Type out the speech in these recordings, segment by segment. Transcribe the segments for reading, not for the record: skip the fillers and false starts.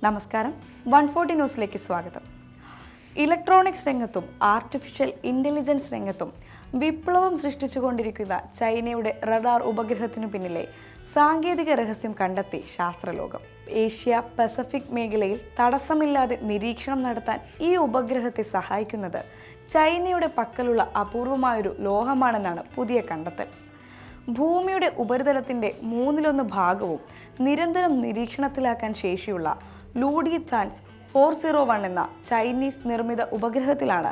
നമസ്കാരം 140 ന്യൂസിലേക്ക് സ്വാഗതം. ഇലക്ട്രോണിക്സ് രംഗത്തും ആർട്ടിഫിഷ്യൽ ഇന്റലിജൻസ് രംഗത്തും വിപ്ലവം സൃഷ്ടിച്ചുകൊണ്ടിരിക്കുന്ന ചൈനയുടെ റഡാർ ഉപഗ്രഹത്തിനു പിന്നിലെ സാങ്കേതിക രഹസ്യം കണ്ടെത്തി ശാസ്ത്രലോകം. ഏഷ്യ പസഫിക് മേഖലയിൽ തടസ്സമില്ലാതെ നിരീക്ഷണം നടത്താൻ ഈ ഉപഗ്രഹത്തെ സഹായിക്കുന്നത് ചൈനയുടെ പക്കലുള്ള അപൂർവമായൊരു ലോഹമാണെന്നാണ് പുതിയ കണ്ടെത്തൽ. ഭൂമിയുടെ ഉപരിതലത്തിൻ്റെ 1/3 ഭാഗവും നിരന്തരം നിരീക്ഷണത്തിലാക്കാൻ ശേഷിയുള്ള ലൂഡി താൻസ് 401 എന്ന ചൈനീസ് നിർമ്മിത ഉപഗ്രഹത്തിലാണ്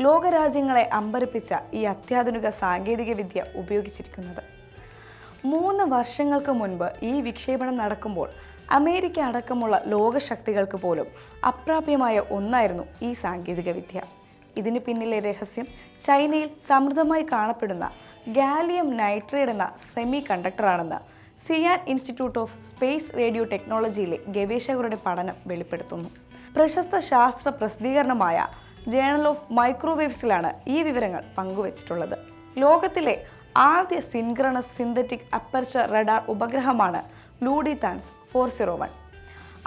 ലോകരാജ്യങ്ങളെ അമ്പരപ്പിച്ച ഈ അത്യാധുനിക സാങ്കേതികവിദ്യ ഉപയോഗിച്ചിരിക്കുന്നത്. 3 വർഷങ്ങൾക്ക് മുൻപ് ഈ വിക്ഷേപണം നടക്കുമ്പോൾ അമേരിക്ക അടക്കമുള്ള ലോകശക്തികൾക്ക് പോലും അപ്രാപ്യമായ ഒന്നായിരുന്നു ഈ സാങ്കേതികവിദ്യ. ഇതിന് പിന്നിലെ രഹസ്യം ചൈനയിൽ സമൃദ്ധമായി കാണപ്പെടുന്ന ഗാലിയം നൈട്രൈഡ് എന്ന സെമി കണ്ടക്ടറാണെന്ന് Xi'an institute of space radio ടെക്നോളജിയിലെ ഗവേഷകരുടെ പഠനം വെളിപ്പെടുത്തുന്നു. പ്രശസ്ത ശാസ്ത്ര പ്രസിദ്ധീകരണമായ ജേണൽ ഓഫ് മൈക്രോവേവ്സിലാണ് ഈ വിവരങ്ങൾ പങ്കുവച്ചിട്ടുള്ളത്. ലോകത്തിലെ ആദ്യ സിൻക്രണസ് സിന്തറ്റിക് അപ്പർച്ചർ റഡാർ ഉപഗ്രഹമാണ് ലൂഡി താൻസ് 401.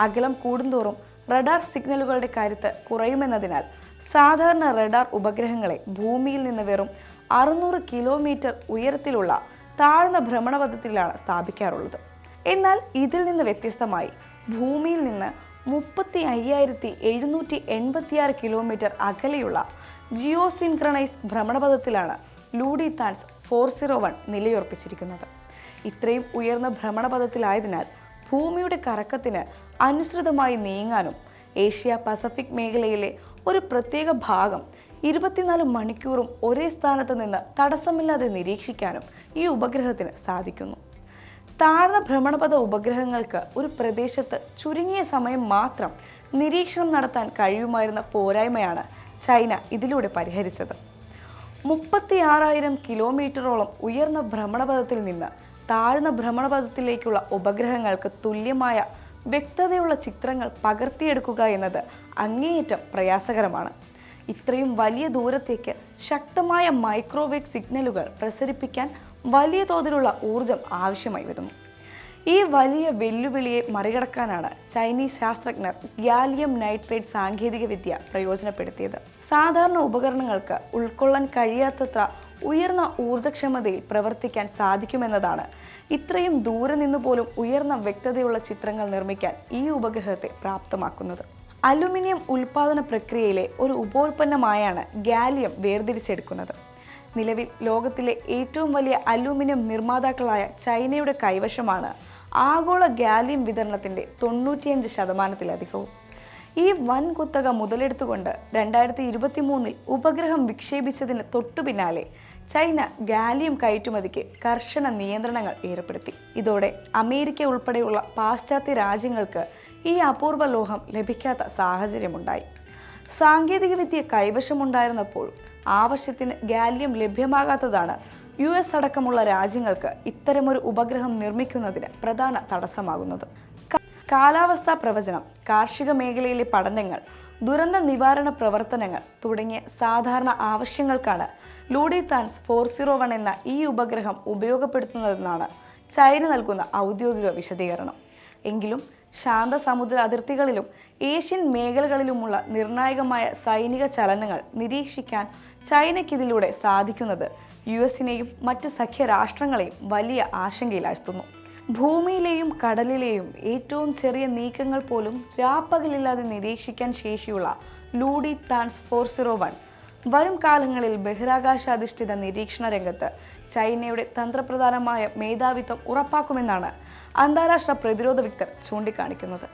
അകലം കൂടുന്തോറും റഡാർ സിഗ്നലുകളുടെ കരുത്ത് കുറയുമെന്നതിനാൽ സാധാരണ റഡാർ ഉപഗ്രഹങ്ങളെ ഭൂമിയിൽ നിന്ന് വെറും 600 കിലോമീറ്റർ ഉയരത്തിലുള്ള താഴ്ന്ന ഭ്രമണപഥത്തിലാണ് സ്ഥാപിക്കാറുള്ളത്. എന്നാൽ ഇതിൽ നിന്ന് വ്യത്യസ്തമായി ഭൂമിയിൽ നിന്ന് 35,786 കിലോമീറ്റർ അകലെയുള്ള ജിയോസിൻക്രണൈസ് ഭ്രമണപഥത്തിലാണ് ലൂഡി താൻസ് 401 നിലയുറപ്പിച്ചിരിക്കുന്നത്. ഇത്രയും ഉയർന്ന ഭ്രമണപഥത്തിലായതിനാൽ ഭൂമിയുടെ കറക്കത്തിന് അനുസൃതമായി നീങ്ങാനും ഏഷ്യ പസഫിക് മേഖലയിലെ ഒരു പ്രത്യേക ഭാഗം 24 മണിക്കൂറും ഒരേ സ്ഥാനത്ത് നിന്ന് തടസ്സമില്ലാതെ നിരീക്ഷിക്കാനും ഈ ഉപഗ്രഹത്തിന് സാധിക്കുന്നു. താഴ്ന്ന ഭ്രമണപഥ ഉപഗ്രഹങ്ങൾക്ക് ഒരു പ്രദേശത്ത് ചുരുങ്ങിയ സമയം മാത്രം നിരീക്ഷണം നടത്താൻ കഴിയുമായിരുന്ന പോരായ്മയാണ് ചൈന ഇതിലൂടെ പരിഹരിച്ചത്. 36,000 കിലോമീറ്ററോളം ഉയർന്ന ഭ്രമണപഥത്തിൽ നിന്ന് താഴ്ന്ന ഭ്രമണപഥത്തിലേക്കുള്ള ഉപഗ്രഹങ്ങൾക്ക് തുല്യമായ വ്യക്തതയുള്ള ചിത്രങ്ങൾ പകർത്തിയെടുക്കുക എന്നത് അങ്ങേയറ്റം പ്രയാസകരമാണ്. ഇത്രയും വലിയ ദൂരത്തേക്ക് ശക്തമായ മൈക്രോവേവ് സിഗ്നലുകൾ പ്രസരിപ്പിക്കാൻ വലിയ തോതിലുള്ള ഊർജം ആവശ്യമായി വരുന്നു. ഈ വലിയ വെല്ലുവിളിയെ മറികടക്കാനാണ് ചൈനീസ് ശാസ്ത്രജ്ഞർ ഗാലിയം നൈട്രൈഡ് സാങ്കേതികവിദ്യ പ്രയോജനപ്പെടുത്തിയത്. സാധാരണ ഉപകരണങ്ങൾക്ക് ഉൾക്കൊള്ളാൻ കഴിയാത്തത്ര ഉയർന്ന ഊർജ്ജക്ഷമതയിൽ പ്രവർത്തിക്കാൻ സാധിക്കുമെന്നതാണ് ഇത്രയും ദൂരെ നിന്ന് പോലും ഉയർന്ന വ്യക്തതയുള്ള ചിത്രങ്ങൾ നിർമ്മിക്കാൻ ഈ ഉപഗ്രഹത്തെ പ്രാപ്തമാക്കുന്നത്. അലുമിനിയം ഉൽപാദന പ്രക്രിയയിലെ ഒരു ഉപോൽപ്പന്നമായാണ് ഗാലിയം വേർതിരിച്ചെടുക്കുന്നത്. നിലവിൽ ലോകത്തിലെ ഏറ്റവും വലിയ അലുമിനിയം നിർമ്മാതാക്കളായ ചൈനയുടെ കൈവശമാണ് ആഗോള ഗാലിയം വിതരണത്തിൻ്റെ 95%-ലധികവും. ഈ വൻ കുത്തക മുതലെടുത്തുകൊണ്ട് 2023 ഉപഗ്രഹം വിക്ഷേപിച്ചതിന് തൊട്ടു പിന്നാലെ ചൈന ഗാലിയം കയറ്റുമതിക്ക് കർശന നിയന്ത്രണങ്ങൾ ഏർപ്പെടുത്തി. ഇതോടെ അമേരിക്ക ഉൾപ്പെടെയുള്ള പാശ്ചാത്യ രാജ്യങ്ങൾക്ക് ഈ അപൂർവ ലോഹം ലഭിക്കാത്ത സാഹചര്യമുണ്ടായി. സാങ്കേതികവിദ്യ കൈവശമുണ്ടായിരുന്നപ്പോഴും ആവശ്യത്തിന് ഗാലിയം ലഭ്യമാകാത്തതാണ് US അടക്കമുള്ള രാജ്യങ്ങൾക്ക് ഇത്തരമൊരു ഉപഗ്രഹം നിർമ്മിക്കുന്നതിന് പ്രധാന തടസ്സമാകുന്നത്. കാലാവസ്ഥാ പ്രവചനം, കാർഷിക മേഖലയിലെ പഠനങ്ങൾ, ദുരന്ത നിവാരണ പ്രവർത്തനങ്ങൾ തുടങ്ങിയ സാധാരണ ആവശ്യങ്ങൾക്കാണ് ലൂഡി താൻസ് 401 എന്ന ഈ ഉപഗ്രഹം ഉപയോഗപ്പെടുത്തുന്നതെന്നാണ് ചൈന നൽകുന്ന ഔദ്യോഗിക വിശദീകരണം. എങ്കിലും ശാന്ത സമുദ്ര അതിർത്തികളിലും ഏഷ്യൻ മേഖലകളിലുമുള്ള നിർണായകമായ സൈനിക ചലനങ്ങൾ നിരീക്ഷിക്കാൻ ചൈനയ്ക്കിതിലൂടെ സാധിക്കുന്നത് US-നെയും മറ്റ് സഖ്യരാഷ്ട്രങ്ങളെയും വലിയ ആശങ്കയിലാഴ്ത്തുന്നു. ഭൂമിയിലെയും കടലിലെയും ഏറ്റവും ചെറിയ നീക്കങ്ങൾ പോലും രാപ്പകലില്ലാതെ നിരീക്ഷിക്കാൻ ശേഷിയുള്ള ലൂഡി താൻസ് 401 വരും കാലങ്ങളിൽ ബഹിരാകാശാധിഷ്ഠിത നിരീക്ഷണ രംഗത്ത് ചൈനയുടെ തന്ത്രപ്രധാനമായ മേധാവിത്വം ഉറപ്പാക്കുമെന്നാണ് അന്താരാഷ്ട്ര പ്രതിരോധ വിദഗ്ധർ ചൂണ്ടിക്കാണിക്കുന്നത്.